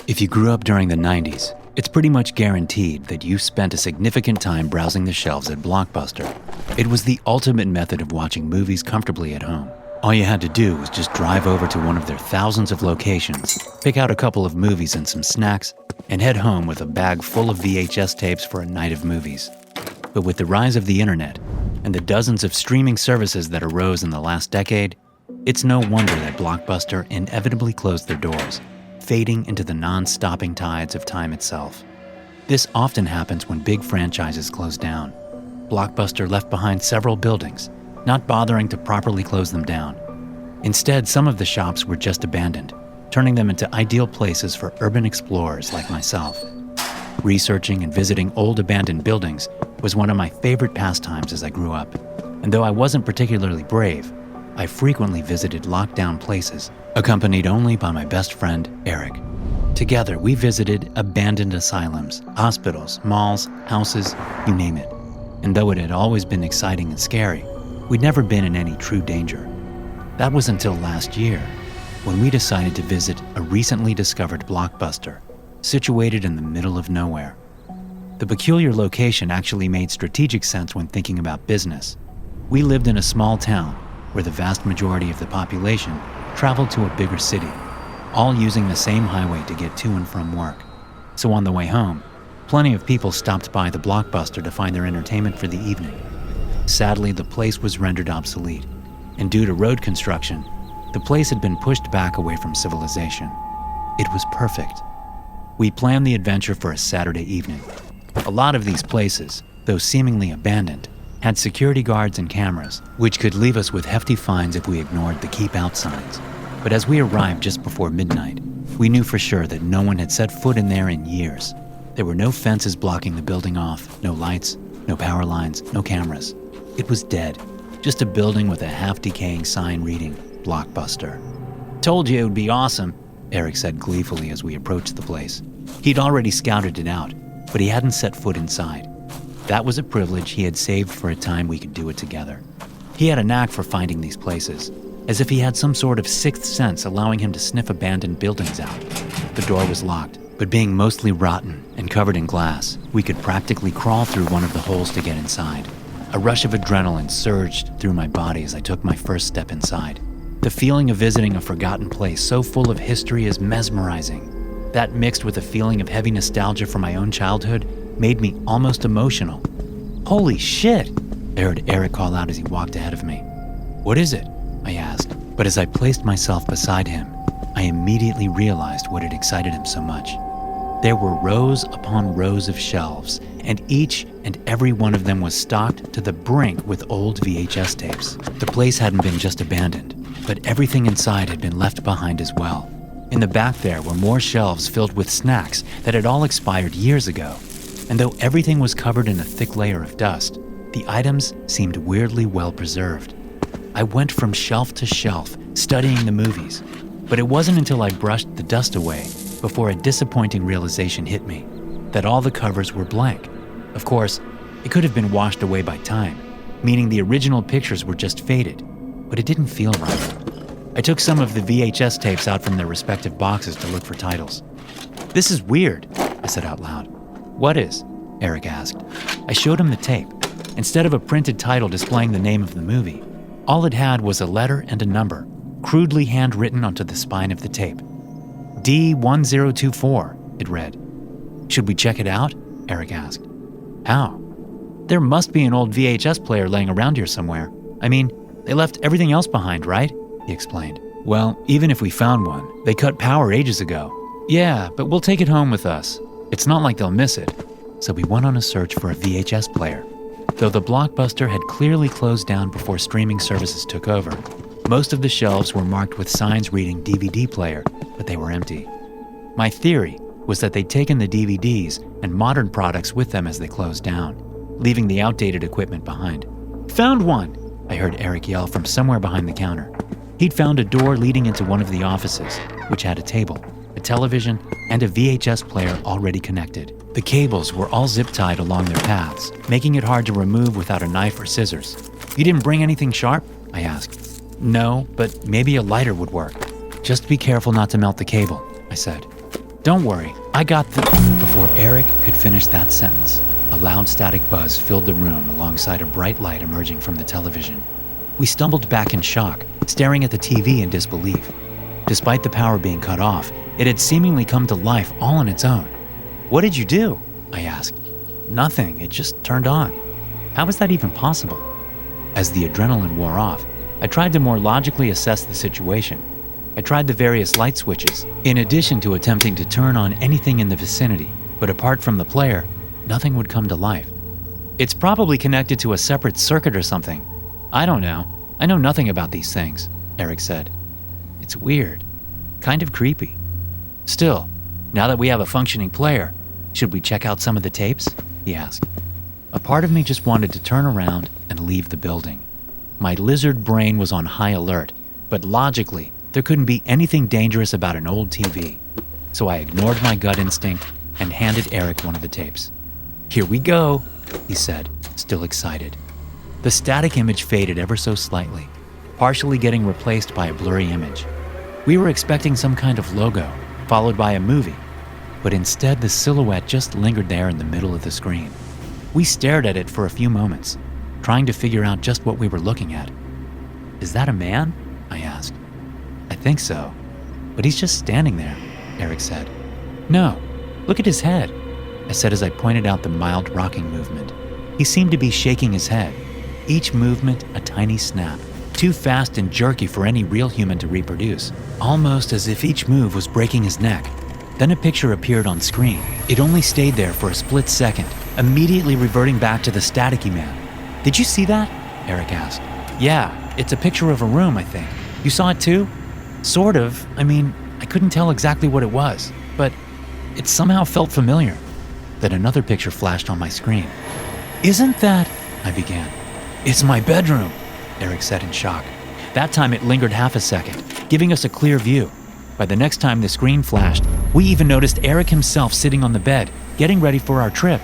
If you grew up during the 90s, it's pretty much guaranteed that you spent a significant time browsing the shelves at Blockbuster. It was the ultimate method of watching movies comfortably at home. All you had to do was just drive over to one of their thousands of locations, pick out a couple of movies and some snacks, and head home with a bag full of VHS tapes for a night of movies. But with the rise of the internet and the dozens of streaming services that arose in the last decade, it's no wonder that Blockbuster inevitably closed their doors, fading into the non-stopping tides of time itself. This often happens when big franchises close down. Blockbuster left behind several buildings, not bothering to properly close them down. Instead, some of the shops were just abandoned, turning them into ideal places for urban explorers like myself. Researching and visiting old abandoned buildings was one of my favorite pastimes as I grew up, and though I wasn't particularly brave, I frequently visited locked-down places, accompanied only by my best friend, Eric. Together, we visited abandoned asylums, hospitals, malls, houses, you name it. And though it had always been exciting and scary, we'd never been in any true danger. That was until last year, when we decided to visit a recently discovered Blockbuster, situated in the middle of nowhere. The peculiar location actually made strategic sense when thinking about business. We lived in a small town where the vast majority of the population traveled to a bigger city, all using the same highway to get to and from work. So on the way home, plenty of people stopped by the Blockbuster to find their entertainment for the evening. Sadly, the place was rendered obsolete, and due to road construction, the place had been pushed back away from civilization. It was perfect. We planned the adventure for a Saturday evening. A lot of these places, though seemingly abandoned, had security guards and cameras, which could leave us with hefty fines if we ignored the keep out signs. But as we arrived just before midnight, we knew for sure that no one had set foot in there in years. There were no fences blocking the building off, no lights, no power lines, no cameras. It was dead, just a building with a half-decaying sign reading, Blockbuster. "Told you it would be awesome," Eric said gleefully as we approached the place. He'd already scouted it out, but he hadn't set foot inside. That was a privilege he had saved for a time we could do it together. He had a knack for finding these places, as if he had some sort of sixth sense allowing him to sniff abandoned buildings out. The door was locked, but being mostly rotten and covered in glass, we could practically crawl through one of the holes to get inside. A rush of adrenaline surged through my body as I took my first step inside. The feeling of visiting a forgotten place so full of history is mesmerizing. That mixed with a feeling of heavy nostalgia for my own childhood made me almost emotional. "Holy shit!" I heard Eric call out as he walked ahead of me. "What is it?" I asked, but as I placed myself beside him, I immediately realized what had excited him so much. There were rows upon rows of shelves, and each and every one of them was stocked to the brink with old VHS tapes. The place hadn't been just abandoned, but everything inside had been left behind as well. In the back there were more shelves filled with snacks that had all expired years ago. And though everything was covered in a thick layer of dust, the items seemed weirdly well preserved. I went from shelf to shelf, studying the movies, but it wasn't until I brushed the dust away before a disappointing realization hit me, that all the covers were blank. Of course, it could have been washed away by time, meaning the original pictures were just faded, but it didn't feel right. I took some of the VHS tapes out from their respective boxes to look for titles. "This is weird," I said out loud. "What is?" Eric asked. I showed him the tape. Instead of a printed title displaying the name of the movie, all it had was a letter and a number, crudely handwritten onto the spine of the tape. D1024, it read. "Should we check it out?" Eric asked. "How?" "There must be an old VHS player laying around here somewhere. I mean, they left everything else behind, right?" he explained. "Well, even if we found one, they cut power ages ago." "Yeah, but we'll take it home with us. It's not like they'll miss it." So we went on a search for a VHS player. Though the Blockbuster had clearly closed down before streaming services took over, most of the shelves were marked with signs reading DVD player, but they were empty. My theory was that they'd taken the DVDs and modern products with them as they closed down, leaving the outdated equipment behind. "Found one!" I heard Eric yell from somewhere behind the counter. He'd found a door leading into one of the offices, which had a table, a television, and a VHS player already connected. The cables were all zip-tied along their paths, making it hard to remove without a knife or scissors. "You didn't bring anything sharp?" I asked. "No, but maybe a lighter would work." "Just be careful not to melt the cable," I said. Don't worry, I got the... Before Eric could finish that sentence, a loud static buzz filled the room alongside a bright light emerging from the television. We stumbled back in shock, staring at the TV in disbelief. Despite the power being cut off, it had seemingly come to life all on its own. "What did you do?" I asked. "Nothing, it just turned on." How was that even possible? As the adrenaline wore off, I tried to more logically assess the situation. I tried the various light switches, in addition to attempting to turn on anything in the vicinity, but apart from the player, nothing would come to life. "It's probably connected to a separate circuit or something. I don't know. I know nothing about these things," Eric said. "It's weird. Kind of creepy. Still, now that we have a functioning player, should we check out some of the tapes?" he asked. A part of me just wanted to turn around and leave the building. My lizard brain was on high alert, but logically, there couldn't be anything dangerous about an old TV. So I ignored my gut instinct and handed Eric one of the tapes. "Here we go," he said, still excited. The static image faded ever so slightly, partially getting replaced by a blurry image. We were expecting some kind of logo, followed by a movie, but instead the silhouette just lingered there in the middle of the screen. We stared at it for a few moments, trying to figure out just what we were looking at. "Is that a man?" I asked. "I think so, but he's just standing there," Eric said. "No, look at his head," I said as I pointed out the mild rocking movement. He seemed to be shaking his head, each movement a tiny snap, too fast and jerky for any real human to reproduce, almost as if each move was breaking his neck. Then a picture appeared on screen. It only stayed there for a split second, immediately reverting back to the staticky man. "Did you see that?" Eric asked. "Yeah, it's a picture of a room, I think. You saw it too?" "Sort of. I mean, I couldn't tell exactly what it was, but it somehow felt familiar." Then another picture flashed on my screen. "Isn't that..." I began. "It's my bedroom," Eric said in shock. That time it lingered half a second, giving us a clear view. By the next time the screen flashed, we even noticed Eric himself sitting on the bed, getting ready for our trip.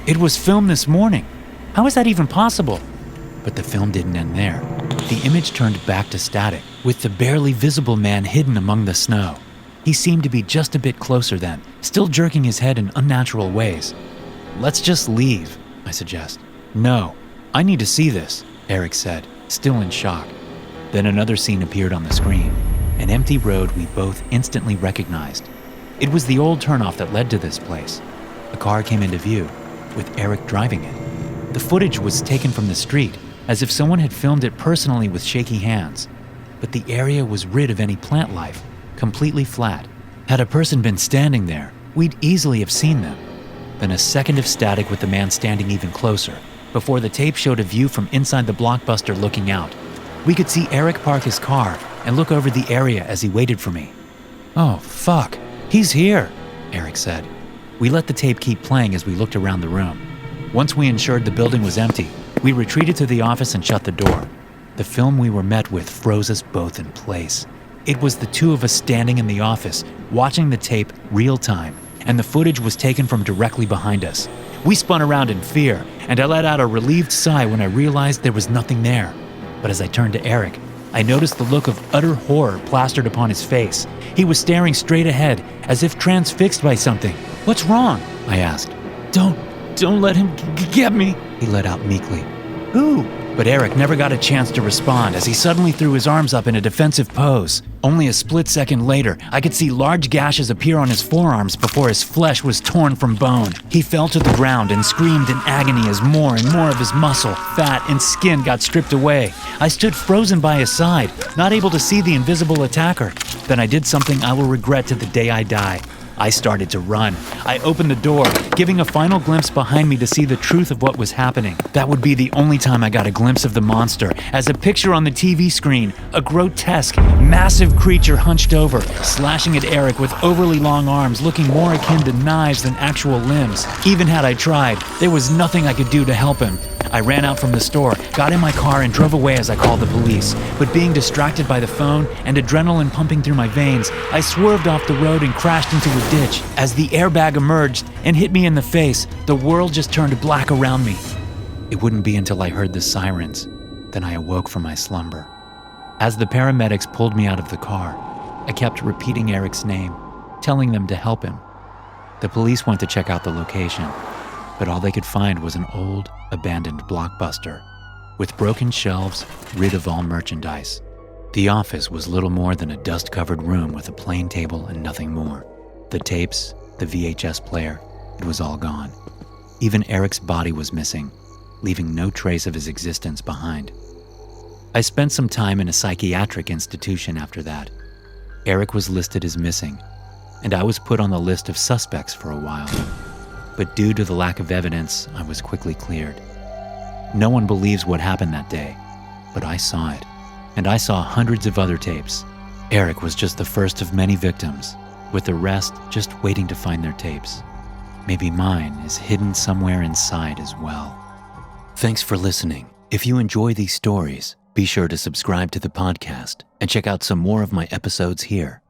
"It was filmed this morning. How is that even possible?" But the film didn't end there. The image turned back to static, with the barely visible man hidden among the snow. He seemed to be just a bit closer then, still jerking his head in unnatural ways. "Let's just leave," I suggest. "No, I need to see this," Eric said, still in shock. Then another scene appeared on the screen, an empty road we both instantly recognized. It was the old turnoff that led to this place. A car came into view, with Eric driving it. The footage was taken from the street, as if someone had filmed it personally with shaky hands. But the area was rid of any plant life, completely flat. Had a person been standing there, we'd easily have seen them. Then a second of static with the man standing even closer, before the tape showed a view from inside the Blockbuster looking out. We could see Eric park his car and look over the area as he waited for me. "Oh, fuck, he's here," Eric said. We let the tape keep playing as we looked around the room. Once we ensured the building was empty, we retreated to the office and shut the door. The film we were met with froze us both in place. It was the two of us standing in the office, watching the tape real time, and the footage was taken from directly behind us. We spun around in fear, and I let out a relieved sigh when I realized there was nothing there. But as I turned to Eric, I noticed the look of utter horror plastered upon his face. He was staring straight ahead, as if transfixed by something. "What's wrong?" I asked. Don't let him get me," he let out meekly. "Who?" But Eric never got a chance to respond as he suddenly threw his arms up in a defensive pose. Only a split second later, I could see large gashes appear on his forearms before his flesh was torn from bone. He fell to the ground and screamed in agony as more and more of his muscle, fat, and skin got stripped away. I stood frozen by his side, not able to see the invisible attacker. Then I did something I will regret to the day I die. I started to run. I opened the door, giving a final glimpse behind me to see the truth of what was happening. That would be the only time I got a glimpse of the monster, as a picture on the TV screen, a grotesque, massive creature hunched over, slashing at Eric with overly long arms looking more akin to knives than actual limbs. Even had I tried, there was nothing I could do to help him. I ran out from the store, got in my car, and drove away as I called the police. But being distracted by the phone and adrenaline pumping through my veins, I swerved off the road and crashed into a ditch. As the airbag emerged and hit me in the face, the world just turned black around me. It wouldn't be until I heard the sirens, then I awoke from my slumber. As the paramedics pulled me out of the car, I kept repeating Eric's name, telling them to help him. The police went to check out the location, but all they could find was an old, abandoned Blockbuster with broken shelves, rid of all merchandise. The office was little more than a dust-covered room with a plain table and nothing more. The tapes, the VHS player, it was all gone. Even Eric's body was missing, leaving no trace of his existence behind. I spent some time in a psychiatric institution after that. Eric was listed as missing, and I was put on the list of suspects for a while. But due to the lack of evidence, I was quickly cleared. No one believes what happened that day, but I saw it, and I saw hundreds of other tapes. Eric was just the first of many victims, with the rest just waiting to find their tapes. Maybe mine is hidden somewhere inside as well. Thanks for listening. If you enjoy these stories, be sure to subscribe to the podcast and check out some more of my episodes here.